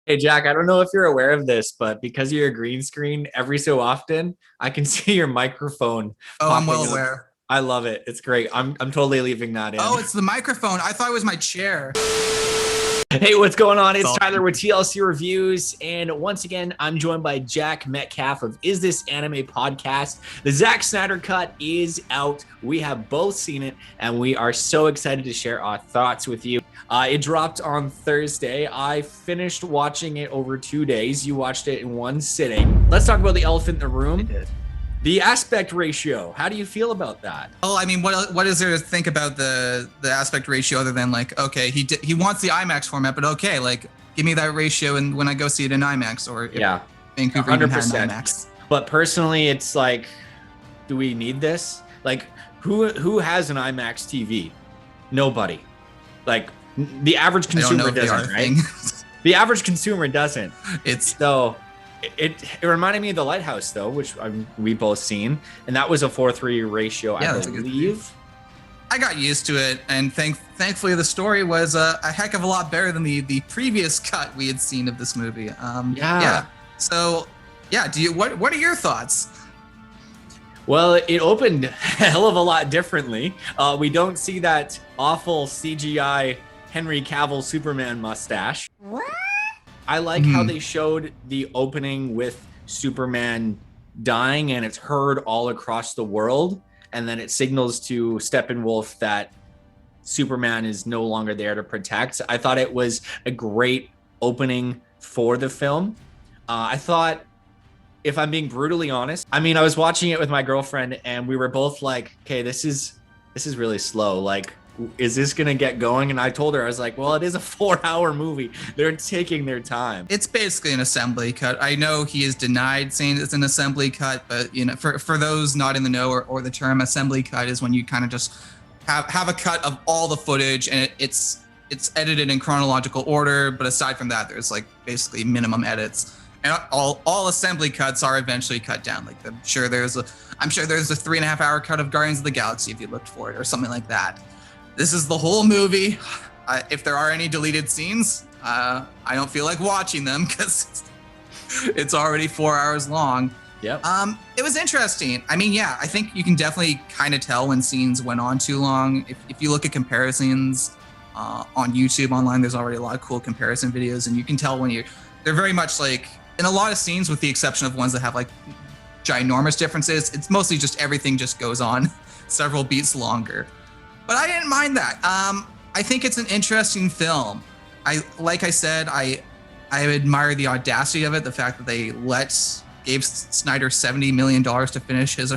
Hey Jack, I don't know if you're aware of this, but because of your green screen, every so often I can see your microphone Oh, I'm well popping up. aware. I love it. It's great. I'm totally leaving that in. Oh, it's the microphone. I thought it was my chair. Hey, what's going on? It's It's all Tyler with TLC Reviews, and once again, I'm joined by Jack Metcalf of Is This Anime Podcast. The Zack Snyder cut is out. We have both seen it, and we are so excited to share our thoughts with you. It dropped on Thursday. I finished watching it over 2 days. You watched it in one sitting. Let's talk about the elephant in the room. The aspect ratio. How do you feel about that? Well, I mean, what is there to think about the aspect ratio other than like, okay, he wants the IMAX format, but okay, like give me that ratio and when I go see it in IMAX or if Yeah, Vancouver even had an IMAX. But personally, it's like, do we need this? Like, who has an IMAX TV? Nobody. Like, the average consumer doesn't, right? The average consumer doesn't. It's so it reminded me of The Lighthouse, though, which we both seen, and that was a 4:3 ratio, yeah, I believe. I got used to it, and thankfully the story was a heck of a lot better than the previous cut we had seen of this movie. Yeah. So, yeah, what are your thoughts? Well, it opened a hell of a lot differently. We don't see that awful CGI Henry Cavill Superman mustache. What? I like how they showed the opening with Superman dying and it's heard all across the world. And then it signals to Steppenwolf that Superman is no longer there to protect. I thought it was a great opening for the film. I thought, if I'm being brutally honest, I mean, I was watching it with my girlfriend and we were both like, okay, this is really slow. Like, is this gonna get going? And I told her, I was like, well, it is a 4-hour movie. They're taking their time. It's basically an assembly cut. I know he is denied saying it's an assembly cut, but you know, for those not in the know or the term assembly cut is when you kind of just have a cut of all the footage and it's edited in chronological order. But aside from that, there's like basically minimum edits. And all assembly cuts are eventually cut down. Like I'm sure there's a 3.5-hour cut of Guardians of the Galaxy if you looked for it or something like that. This is the whole movie. If there are any deleted scenes, I don't feel like watching them because it's already 4 hours long. Yep. It was interesting. I mean, yeah, I think you can definitely kind of tell when scenes went on too long. If you look at comparisons on YouTube online, there's already a lot of cool comparison videos, and you can tell when they're very much like in a lot of scenes, with the exception of ones that have like ginormous differences. It's mostly just everything just goes on several beats longer. But I didn't mind that. I think it's an interesting film. Like I said, I admire the audacity of it, the fact that they gave Snyder $70 million to finish his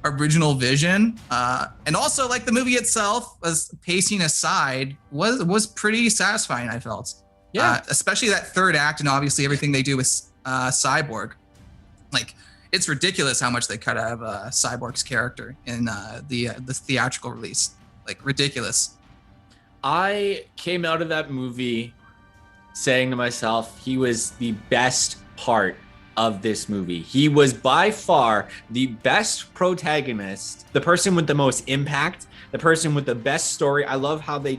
original vision. And also, like, the movie itself, as pacing aside, was pretty satisfying, I felt. Yeah. Especially that third act and obviously everything they do with Cyborg. Like, it's ridiculous how much they cut out of Cyborg's character in the theatrical release. Like, ridiculous. I came out of that movie saying to myself, he was the best part of this movie. He was by far the best protagonist, the person with the most impact, the person with the best story. I love how they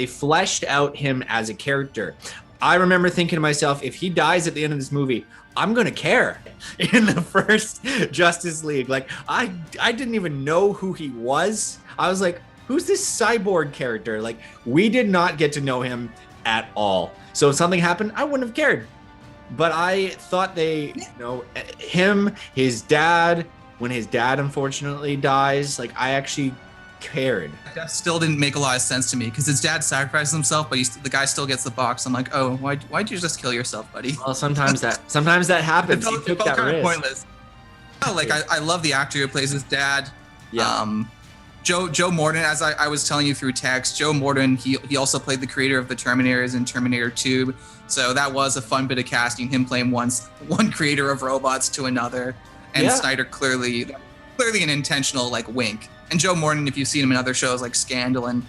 fleshed out him as a character. I remember thinking to myself, if he dies at the end of this movie, I'm gonna care. In the first Justice League, like I didn't even know who he was. I was like, who's this Cyborg character? Like, we did not get to know him at all. So if something happened, I wouldn't have cared. But I thought him, his dad, when his dad unfortunately dies, like, I actually cared. That still didn't make a lot of sense to me because his dad sacrifices himself, but the guy still gets the box. I'm like, oh, why'd you just kill yourself, buddy? Well, sometimes that happens. It felt kind of pointless. Oh, like I love the actor who plays his dad. Yeah. Joe Morton, as I was telling you through text, Joe Morton, he also played the creator of the Terminators in Terminator 2. So that was a fun bit of casting, him playing one creator of robots to another. And Snyder clearly an intentional like wink. And Joe Morton, if you've seen him in other shows like Scandal and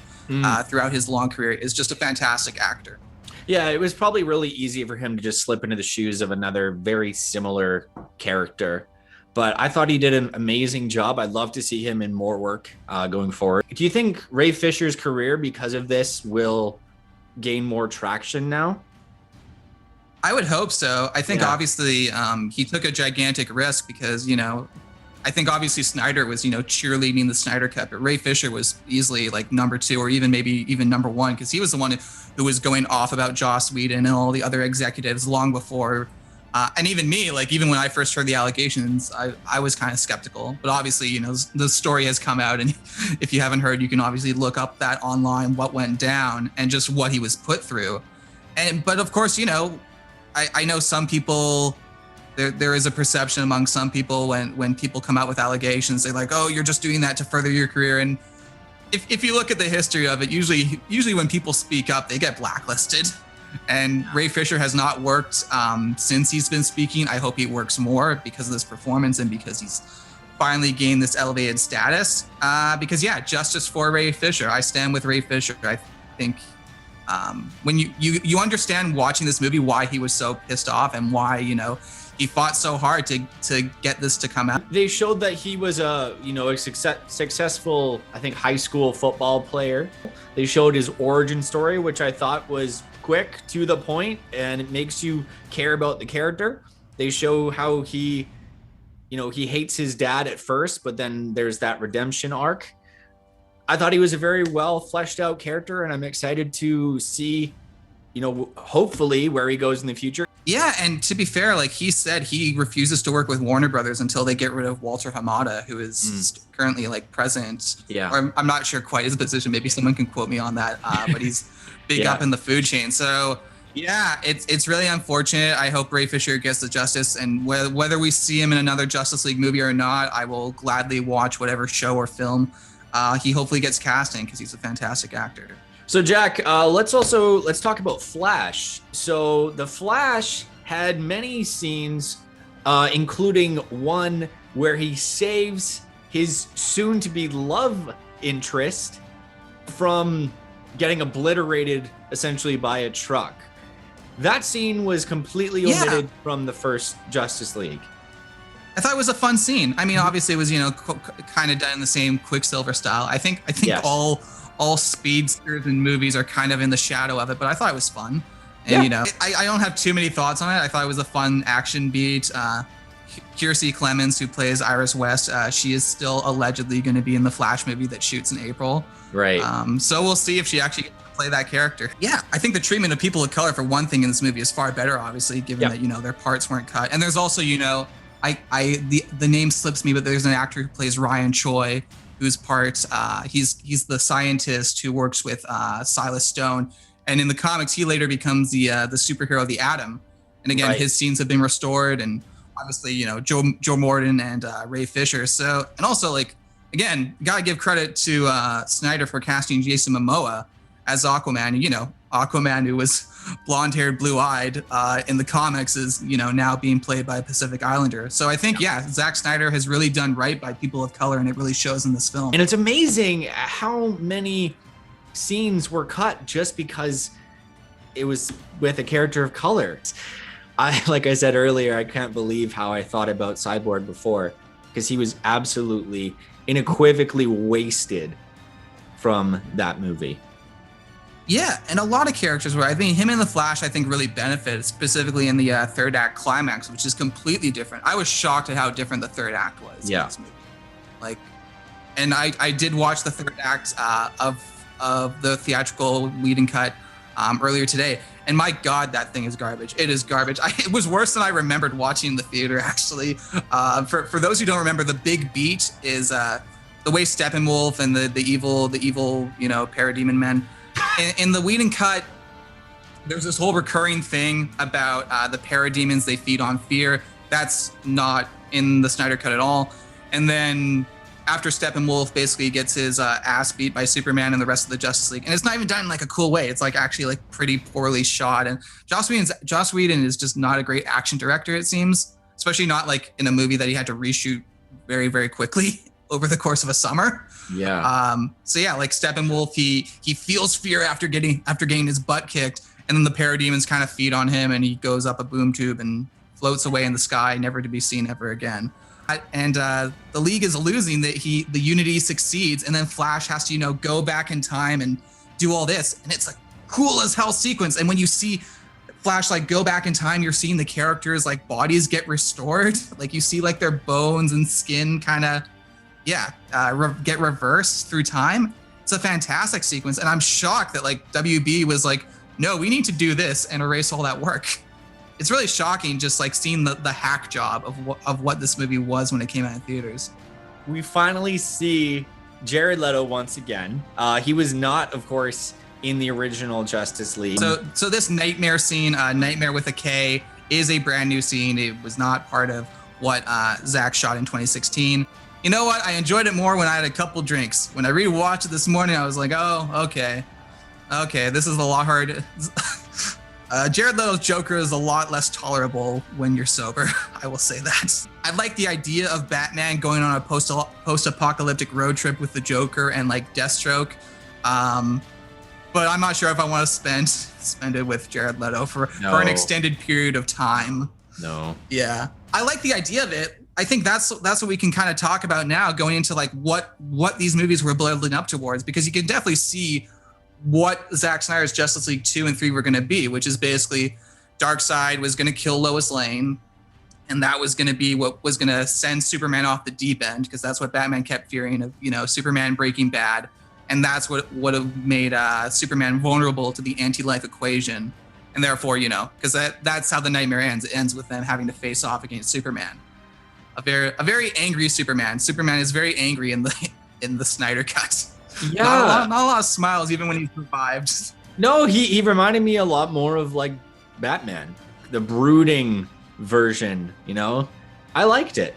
throughout his long career, is just a fantastic actor. Yeah, it was probably really easy for him to just slip into the shoes of another very similar character. But I thought he did an amazing job. I'd love to see him in more work going forward. Do you think Ray Fisher's career, because of this, will gain more traction now? I would hope so. I think Yeah. obviously he took a gigantic risk because, I think obviously Snyder was, cheerleading the Snyder Cut, but Ray Fisher was easily like number 2 or even maybe even number 1 because he was the one who was going off about Joss Whedon and all the other executives long before. And even me, like even when I first heard the allegations, I was kind of skeptical. But obviously, the story has come out, and if you haven't heard, you can obviously look up that online, what went down, and just what he was put through. But of course, I know some people. There is a perception among some people when people come out with allegations, they're like, "Oh, you're just doing that to further your career." And if you look at the history of it, usually when people speak up, they get blacklisted. And Ray Fisher has not worked since he's been speaking. I hope he works more because of this performance and because he's finally gained this elevated status. Because justice for Ray Fisher. I stand with Ray Fisher. I think when you understand watching this movie why he was so pissed off and why he fought so hard to get this to come out. They showed that he was a successful, I think, high school football player. They showed his origin story, which I thought was quick, to the point, and it makes you care about the character. They show how he hates his dad at first, but then there's that redemption arc. I thought he was a very well fleshed out character, and I'm excited to see, hopefully where he goes in the future. Yeah, and to be fair, like he said, he refuses to work with Warner Brothers until they get rid of Walter Hamada, who is currently like president. Yeah. Or I'm not sure quite his position. Maybe someone can quote me on that. But he's big up in the food chain. So yeah, it's really unfortunate. I hope Ray Fisher gets the justice, and whether we see him in another Justice League movie or not, I will gladly watch whatever show or film he hopefully gets cast in, because he's a fantastic actor. So Jack, let's talk about Flash. So the Flash had many scenes, including one where he saves his soon-to-be love interest from getting obliterated essentially by a truck. That scene was completely omitted from the first Justice League. I thought it was a fun scene. I mean, obviously it was, kind of done in the same Quicksilver style. I think yes. all speedsters in movies are kind of in the shadow of it, but I thought it was fun. And, I don't have too many thoughts on it. I thought it was a fun action beat. Kiersey Clemons, who plays Iris West, she is still allegedly going to be in the Flash movie that shoots in April. Right. So we'll see if she actually gets to play that character. Yeah, I think the treatment of people of color, for one thing, in this movie is far better, obviously, given that, their parts weren't cut. And there's also, the name slips me, but there's an actor who plays Ryan Choi, whose part, he's the scientist who works with Silas Stone. And in the comics, he later becomes the superhero, the Atom. And again, his scenes have been restored, and obviously, Joe Morton and Ray Fisher. So, and also, again, gotta give credit to Snyder for casting Jason Momoa as Aquaman. And, Aquaman, who was blonde-haired, blue-eyed in the comics, is, now being played by a Pacific Islander. So I think, Zack Snyder has really done right by people of color, and it really shows in this film. And it's amazing how many scenes were cut just because it was with a character of color. Like I said earlier, I can't believe how I thought about Cyborg before, because he was absolutely unequivocally wasted from that movie. Yeah, and a lot of characters were. I think him and the Flash, really benefited, specifically in the third act climax, which is completely different. I was shocked at how different the third act was in this movie. And I did watch the third act of the theatrical Whedon cut earlier today, and my God, that thing is garbage. It is garbage. It was worse than I remembered watching in the theater, actually. For those who don't remember, the big beat is the way Steppenwolf and the evil parademon men. In the Whedon cut, there's this whole recurring thing about the parademons, they feed on fear. That's not in the Snyder cut at all. And then after Steppenwolf basically gets his ass beat by Superman and the rest of the Justice League, and it's not even done in a cool way. It's actually pretty poorly shot. And Joss Whedon is just not a great action director, it seems, especially not in a movie that he had to reshoot very, very quickly over the course of a summer. Yeah. So Steppenwolf, he feels fear after getting his butt kicked, and then the parademons kind of feed on him, and he goes up a boom tube and floats away in the sky, never to be seen ever again. And the League is losing that the Unity succeeds, and then Flash has to go back in time and do all this, and it's a cool as hell sequence. And when you see Flash like go back in time, you're seeing the characters like bodies get restored. Like you see like their bones and skin kind of get reversed through time. It's a fantastic sequence, and I'm shocked that like WB was like, no, we need to do this and erase all that work. It's really shocking just like seeing the hack job of what this movie was when it came out in theaters. We finally see Jared Leto once again. He was not, of course, in the original Justice League. So this nightmare scene, Nightmare with a K, is a brand new scene. It was not part of what Zack shot in 2016. You know what? I enjoyed it more when I had a couple drinks. When I rewatched it this morning, I was like, oh, okay, this is a lot harder. Jared Leto's Joker is a lot less tolerable when you're sober. I will say that. I like the idea of Batman going on a post-apocalyptic road trip with the Joker and like Deathstroke. But I'm not sure if I want to spend it with Jared Leto for an extended period of time. No. Yeah. I like the idea of it. I think that's what we can kind of talk about now, going into like what these movies were building up towards, because you can definitely see what Zack Snyder's Justice League 2 and 3 were going to be, which is basically Darkseid was going to kill Lois Lane, and that was going to be what was going to send Superman off the deep end, because that's what Batman kept fearing of, Superman breaking bad, and that's what would have made Superman vulnerable to the anti-life equation, and therefore, because that's how the nightmare ends. It ends with them having to face off against Superman. A very angry Superman. Superman is very angry in the Snyder cut. Yeah, not a lot of smiles even when he survived. No, he reminded me a lot more of like Batman, the brooding version. I liked it.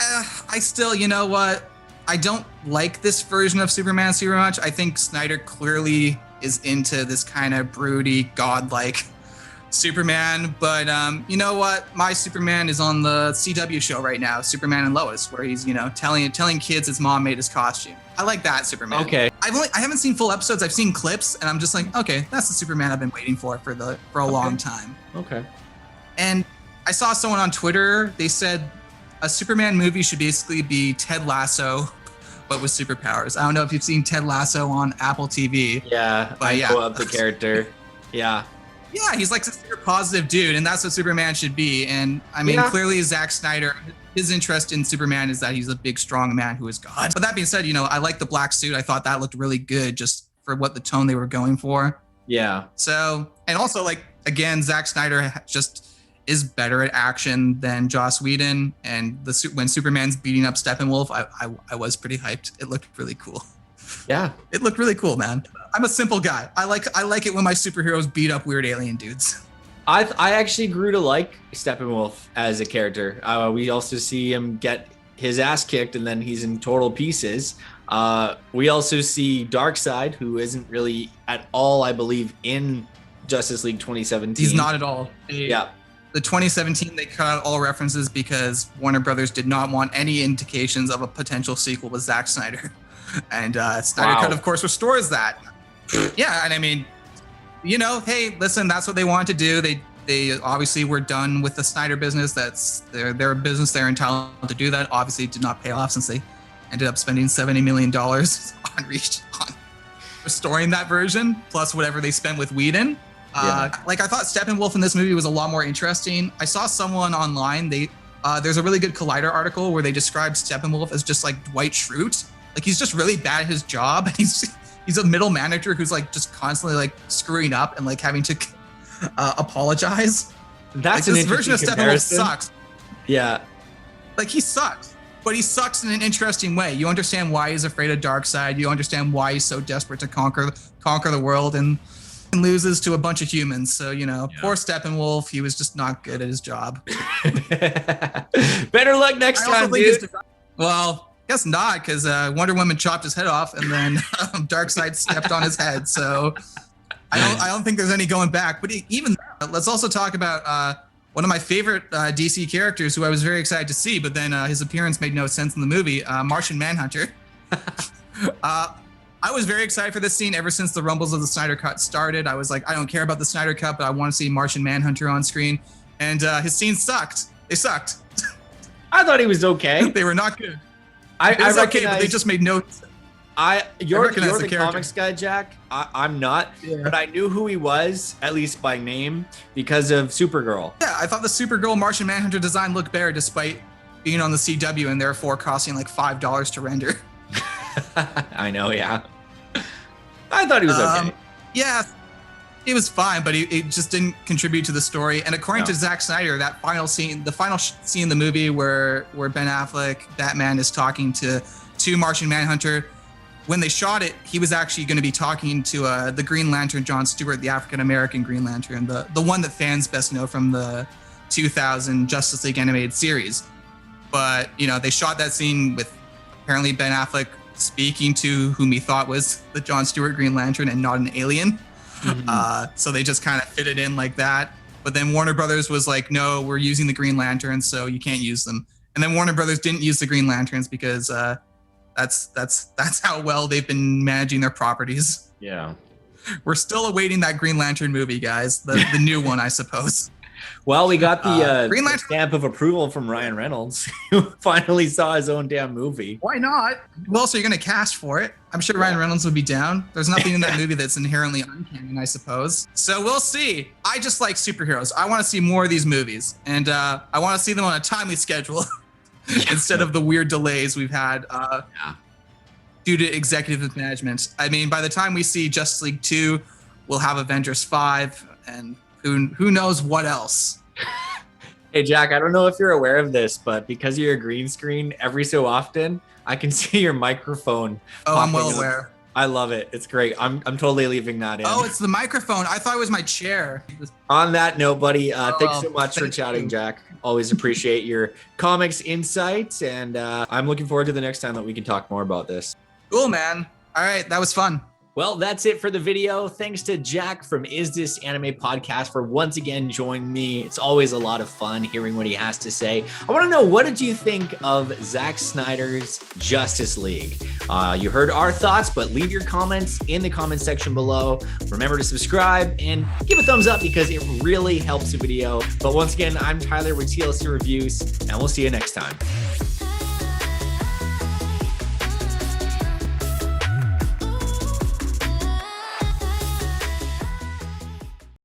I still, you know what? I don't like this version of Superman super much. I think Snyder clearly is into this kind of broody, godlike Superman, but you know what? My Superman is on the CW show right now, Superman and Lois, where he's telling kids his mom made his costume. I like that Superman. Okay. I haven't seen full episodes. I've seen clips, and I'm just like, okay, that's the Superman I've been waiting for a long time. Okay. And I saw someone on Twitter. They said a Superman movie should basically be Ted Lasso, but with superpowers. I don't know if you've seen Ted Lasso on Apple TV. Yeah, I love the character. Yeah. Yeah, he's like a super positive dude, and that's what Superman should be. And I mean, clearly Zack Snyder, his interest in Superman is that he's a big, strong man who is God. But that being said, I like the black suit. I thought that looked really good just for what the tone they were going for. Yeah. So, and also like, again, Zack Snyder just is better at action than Joss Whedon. And when Superman's beating up Steppenwolf, I was pretty hyped. It looked really cool. Yeah. It looked really cool, man. I'm a simple guy. I like it when my superheroes beat up weird alien dudes. I actually grew to like Steppenwolf as a character. We also see him get his ass kicked, and then he's in total pieces. We also see Darkseid, who isn't really at all, I believe, in Justice League 2017. He's not at all. Yeah. The 2017, they cut out all references because Warner Brothers did not want any indications of a potential sequel with Zack Snyder. And Snyder Cut, of course, restores that. Yeah, and I mean, hey, listen, that's what they wanted to do. They obviously were done with the Snyder business. That's their business. They're entitled to do that. Obviously, it did not pay off since they ended up spending $70 million on restoring that version, plus whatever they spent with Whedon. Like I thought Steppenwolf in this movie was a lot more interesting. I saw someone online. There's a really good Collider article where they described Steppenwolf as just like Dwight Schrute. Like he's just really bad at his job. He's a middle manager who's like just constantly like screwing up and like having to apologize. That's like, an this version of Steppenwolf sucks. Yeah. Like he sucks, but he sucks in an interesting way. You understand why he's afraid of Darkseid. You understand why he's so desperate to conquer the world and loses to a bunch of humans. So, poor Steppenwolf, he was just not good at his job. Better luck next time, dude. Well, guess not, because Wonder Woman chopped his head off, and then Darkseid stepped on his head. So I don't think there's any going back. But even let's also talk about one of my favorite DC characters, who I was very excited to see, but then his appearance made no sense in the movie. Martian Manhunter. I was very excited for this scene ever since the rumbles of the Snyder Cut started. I was like, I don't care about the Snyder Cut, but I want to see Martian Manhunter on screen. And his scenes sucked. They sucked. I thought he was okay. They were not good. I okay, but they just made no sense. You're recognize the the character. comics guy, Jack. I'm not, Yeah. but I knew who he was, at least by name, because of Supergirl. Yeah, I thought the Supergirl Martian Manhunter design looked better despite being on the CW and therefore costing like $5 to render. I know, yeah. I thought he was okay. Yeah, it was fine, but it just didn't contribute to the story. And according to Zack Snyder, that final scene, the final scene in the movie where Ben Affleck, Batman, is talking to Martian Manhunter, when they shot it, he was actually going to be talking to the Green Lantern, John Stewart, the African-American Green Lantern, the one that fans best know from the 2000 Justice League animated series. But, you know, they shot that scene with apparently Ben Affleck speaking to whom he thought was the John Stewart Green Lantern and not an alien. Mm-hmm. So they just kind of fit it in like that. But then Warner Brothers was like, no, we're using the Green Lanterns, so you can't use them. And then Warner Brothers didn't use the Green Lanterns because that's how well they've been managing their properties. Yeah. We're still awaiting that Green Lantern movie, guys. The new one, I suppose. Well, we got the Green Lantern stamp of approval from Ryan Reynolds, who finally saw his own damn movie. Why not? Who else are you going to cast for it? I'm sure Ryan Reynolds would be down. There's nothing in that movie that's inherently uncanon, I suppose. So we'll see. I just like superheroes. I want to see more of these movies, and I want to see them on a timely schedule instead of the weird delays we've had due to executive management. I mean, by the time we see Justice League 2, we'll have Avengers 5, and who knows what else. Hey, Jack, I don't know if you're aware of this, but because of your green screen, every so often, I can see your microphone. Oh, I'm well aware. I love it. It's great. I'm totally leaving that in. Oh, it's the microphone. I thought it was my chair. On that note, buddy, thanks so much for chatting, Jack. Always appreciate your comics insights, and I'm looking forward to the next time that we can talk more about this. Cool, man. All right, that was fun. Well, that's it for the video. Thanks to Jack from Is This Anime Podcast for once again joining me. It's always a lot of fun hearing what he has to say. I want to know, what did you think of Zack Snyder's Justice League? You heard our thoughts, but leave your comments in the comment section below. Remember to subscribe and give a thumbs up because it really helps the video. But once again, I'm Tyler with TLC Reviews, and we'll see you next time.